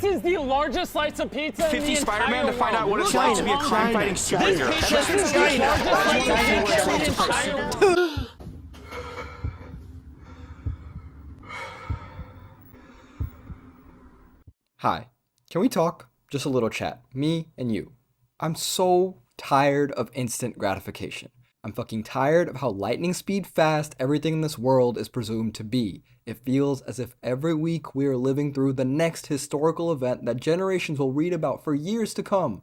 This is the largest slice of pizza in the 50 entire Spider-Man to world. find out what it's like to be a crime-fighting superhero. This is the largest slice of pizza in the entire world. Hi, can we talk? Just a little chat, me and you. I'm so tired of instant gratification. I'm fucking tired of how lightning speed fast everything in this world is presumed to be. It feels as if every week we are living through the next historical event that generations will read about for years to come.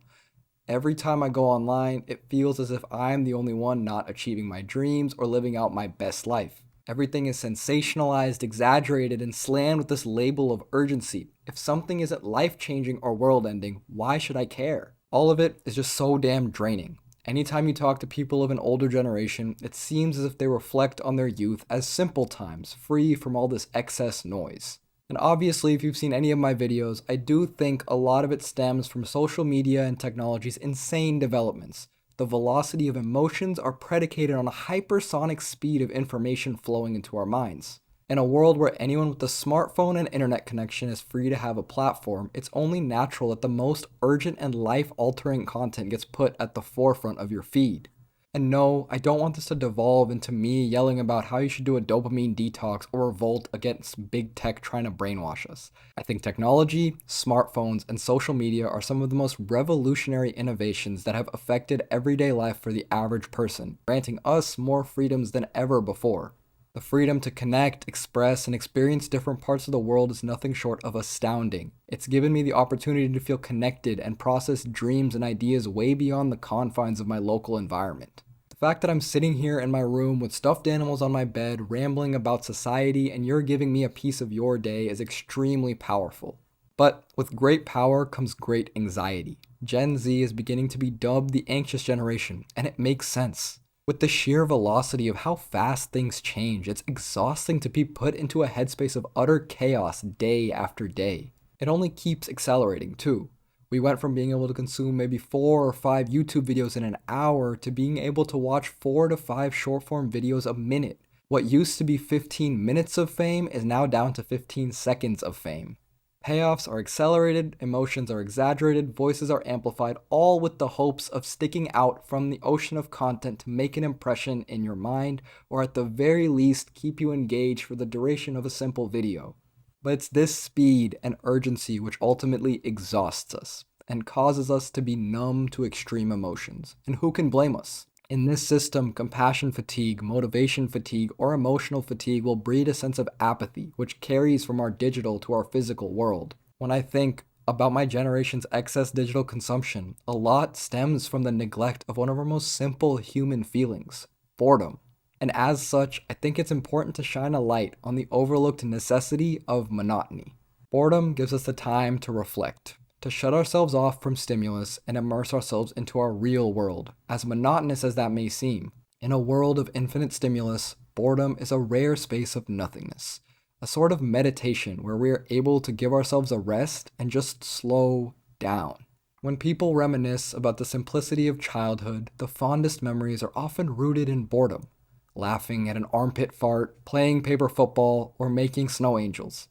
Every time I go online, it feels as if I'm the only one not achieving my dreams or living out my best life. Everything is sensationalized, exaggerated, and slammed with this label of urgency. If something isn't life-changing or world-ending, why should I care? All of it is just so damn draining. Anytime you talk to people of an older generation, it seems as if they reflect on their youth as simple times, free from all this excess noise. And obviously, if you've seen any of my videos, I do think a lot of it stems from social media and technology's insane developments. The velocity of emotions are predicated on a hypersonic speed of information flowing into our minds. In a world where anyone with a smartphone and internet connection is free to have a platform, it's only natural that the most urgent and life-altering content gets put at the forefront of your feed. And no, I don't want this to devolve into me yelling about how you should do a dopamine detox or revolt against big tech trying to brainwash us. I think technology, smartphones, and social media are some of the most revolutionary innovations that have affected everyday life for the average person, granting us more freedoms than ever before. The freedom to connect, express, and experience different parts of the world is nothing short of astounding. It's given me the opportunity to feel connected and process dreams and ideas way beyond the confines of my local environment. The fact that I'm sitting here in my room with stuffed animals on my bed, rambling about society, and you're giving me a piece of your day is extremely powerful. But with great power comes great anxiety. Gen Z is beginning to be dubbed the anxious generation, and it makes sense. With the sheer velocity of how fast things change, it's exhausting to be put into a headspace of utter chaos day after day. It only keeps accelerating too. We went from being able to consume maybe 4 or 5 YouTube videos in an hour to being able to watch 4 to 5 short-form videos a minute. What used to be 15 minutes of fame is now down to 15 seconds of fame. Payoffs are accelerated, emotions are exaggerated, voices are amplified, all with the hopes of sticking out from the ocean of content to make an impression in your mind, or at the very least keep you engaged for the duration of a simple video. But it's this speed and urgency which ultimately exhausts us, and causes us to be numb to extreme emotions. And who can blame us? In this system, compassion fatigue, motivation fatigue, or emotional fatigue will breed a sense of apathy, which carries from our digital to our physical world. When I think about my generation's excess digital consumption, a lot stems from the neglect of one of our most simple human feelings, boredom. And as such, I think it's important to shine a light on the overlooked necessity of monotony. Boredom gives us the time to reflect, to shut ourselves off from stimulus and immerse ourselves into our real world, as monotonous as that may seem. In a world of infinite stimulus, boredom is a rare space of nothingness, a sort of meditation where we are able to give ourselves a rest and just slow down. When people reminisce about the simplicity of childhood, the fondest memories are often rooted in boredom, laughing at an armpit fart, playing paper football, or making snow angels.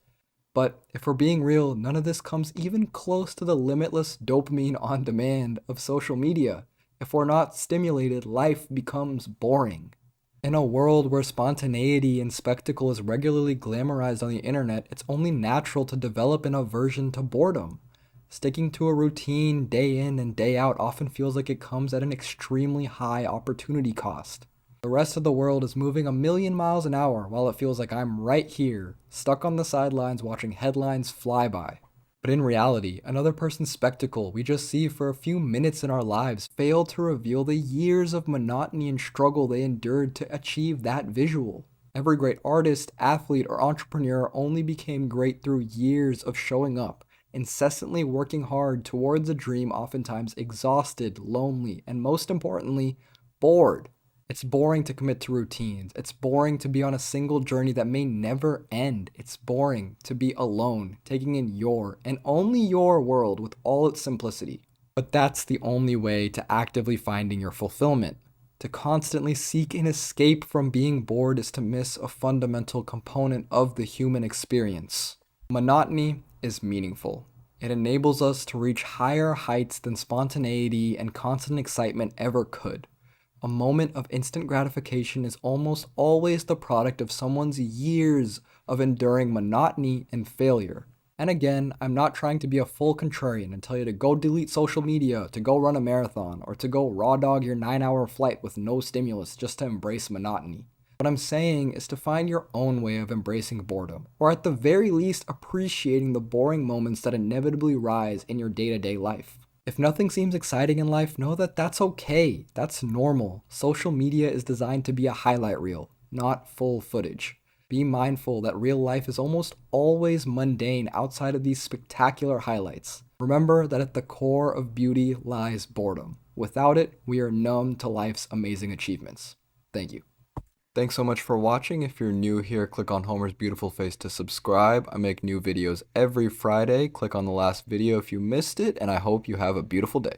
But if we're being real, none of this comes even close to the limitless dopamine on demand of social media. If we're not stimulated, life becomes boring. In a world where spontaneity and spectacle is regularly glamorized on the internet, it's only natural to develop an aversion to boredom. Sticking to a routine day in and day out often feels like it comes at an extremely high opportunity cost. The rest of the world is moving a million miles an hour while it feels like I'm right here, stuck on the sidelines watching headlines fly by. But in reality, another person's spectacle we just see for a few minutes in our lives fail to reveal the years of monotony and struggle they endured to achieve that visual. Every great artist, athlete, or entrepreneur only became great through years of showing up, incessantly working hard towards a dream, oftentimes exhausted, lonely, and most importantly, bored. It's boring to commit to routines. It's boring to be on a single journey that may never end. It's boring to be alone, taking in your and only your world with all its simplicity. But that's the only way to actively finding your fulfillment. To constantly seek an escape from being bored is to miss a fundamental component of the human experience. Monotony is meaningful. It enables us to reach higher heights than spontaneity and constant excitement ever could. A moment of instant gratification is almost always the product of someone's years of enduring monotony and failure. And again, I'm not trying to be a full contrarian and tell you to go delete social media, to go run a marathon, or to go raw dog your 9-hour flight with no stimulus just to embrace monotony. What I'm saying is to find your own way of embracing boredom, or at the very least appreciating the boring moments that inevitably rise in your day-to-day life. If nothing seems exciting in life, know that that's okay. That's normal. Social media is designed to be a highlight reel, not full footage. Be mindful that real life is almost always mundane outside of these spectacular highlights. Remember that at the core of beauty lies boredom. Without it, we are numb to life's amazing achievements. Thank you. Thanks so much for watching. If you're new here, click on Homer's beautiful face to subscribe. I make new videos every Friday. Click on the last video if you missed it, and I hope you have a beautiful day.